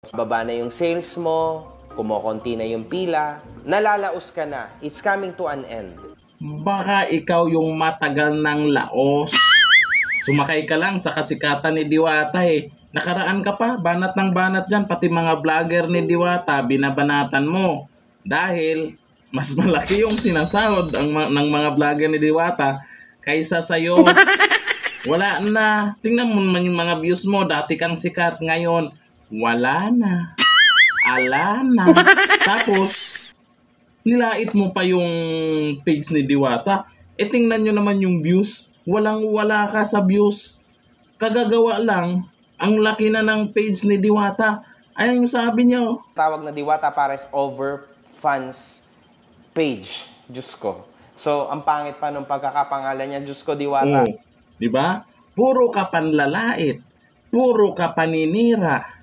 Baba na yung sales mo, kumokonti na yung pila, nalalaos ka na. It's coming to an end. Baka ikaw yung matagal ng laos. Sumakay ka lang sa kasikatan ni Diwata eh. Nakaraan ka pa, banat ng banat dyan, pati mga vlogger ni Diwata, binabanatan mo. Dahil mas malaki yung sinasahod ng mga vlogger ni Diwata kaysa sa'yo. Wala na. Tingnan mo naman yung mga views mo, dati kang sikat, ngayon wala na. Ala na. Tapos, nilait mo pa yung page ni Diwata. E tingnan nyo naman yung views. Walang-wala ka sa views. Kagagawa lang, ang laki na ng page ni Diwata. Ayun yung sabi niyo. Tawag na Diwata Pares over fans page. Diyos ko. So, ang pangit pa nung pagkakapangalan niya, Diyos ko, Diwata. Oh, di ba? Puro ka panlalait. Puro ka paninira.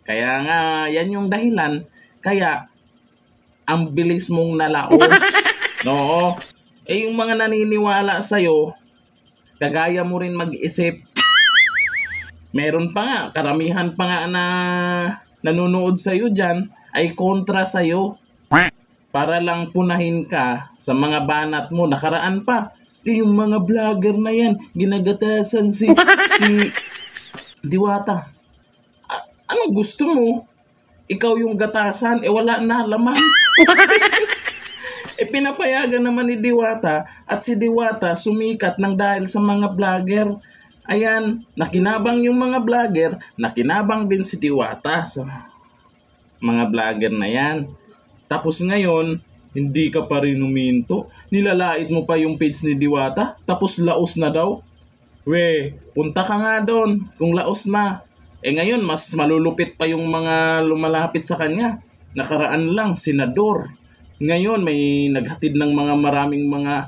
Kaya nga, yan yung dahilan. Kaya, ang bilis mong nalaos. No? Eh, yung mga naniniwala sa'yo, kagaya mo rin mag-isip. Meron pa nga, karamihan pa nga na nanonood sa'yo dyan, ay kontra sa'yo. Para lang punahin ka sa mga banat mo. Nakaraan pa, yung mga vlogger na yan, ginagatasan si Diwata. Anong gusto mo? Ikaw yung gatasan, wala na laman. Pinapayagan naman ni Diwata at si Diwata sumikat ng dahil sa mga vlogger. Ayan, nakinabang yung mga vlogger, nakinabang din si Diwata sa mga vlogger na yan. Tapos ngayon, hindi ka pa rin uminto. Nilalait mo pa yung page ni Diwata, tapos laos na daw. We, punta ka nga doon kung laos na. Ngayon, mas malulupit pa yung mga lumalapit sa kanya. Nakaraan lang, senador. Ngayon, may naghatid ng mga maraming mga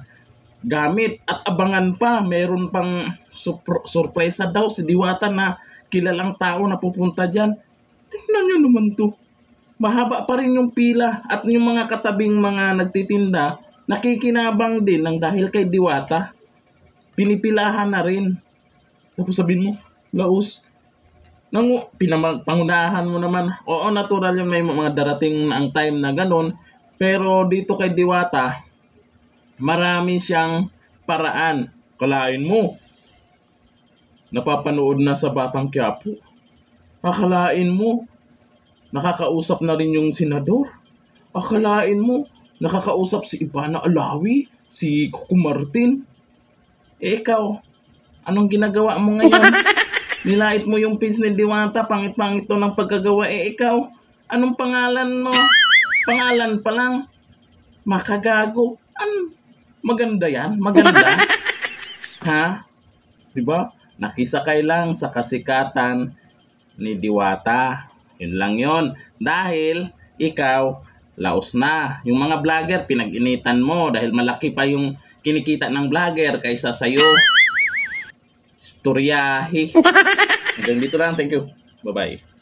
gamit. At abangan pa, meron pang sorpresa daw si Diwata na kilalang tao na pupunta dyan. Tingnan nyo naman to. Mahaba pa rin yung pila. At yung mga katabing mga nagtitinda, nakikinabang din ng dahil kay Diwata. Pinipilahan na rin. Tapos sabihin mo, laos. Pangunahan mo naman. Oo, natural yung may mga darating ang time na ganun. Pero dito kay Diwata, marami siyang paraan. Kalain mo, napapanood na sa Batang Quiapo. Akalain mo, nakakausap na rin yung senador. Akalain mo, nakakausap si Ivana Alawi, si Coco Martin. Ikaw, anong ginagawa mo ngayon? Nilait mo yung page ni Diwata, pangit-pangit to ng pagkagawa. Ikaw, anong pangalan mo? Pangalan pa lang. Makagago. Maganda yan? Maganda? Ha? Diba? Nakisakay lang sa kasikatan ni Diwata. Yun lang yun. Dahil ikaw, laos na. Yung mga vlogger, pinag-initan mo dahil malaki pa yung kinikita ng vlogger kaysa sa'yo. Storyahe. Hanggang dito lang. Thank you. Bye-bye.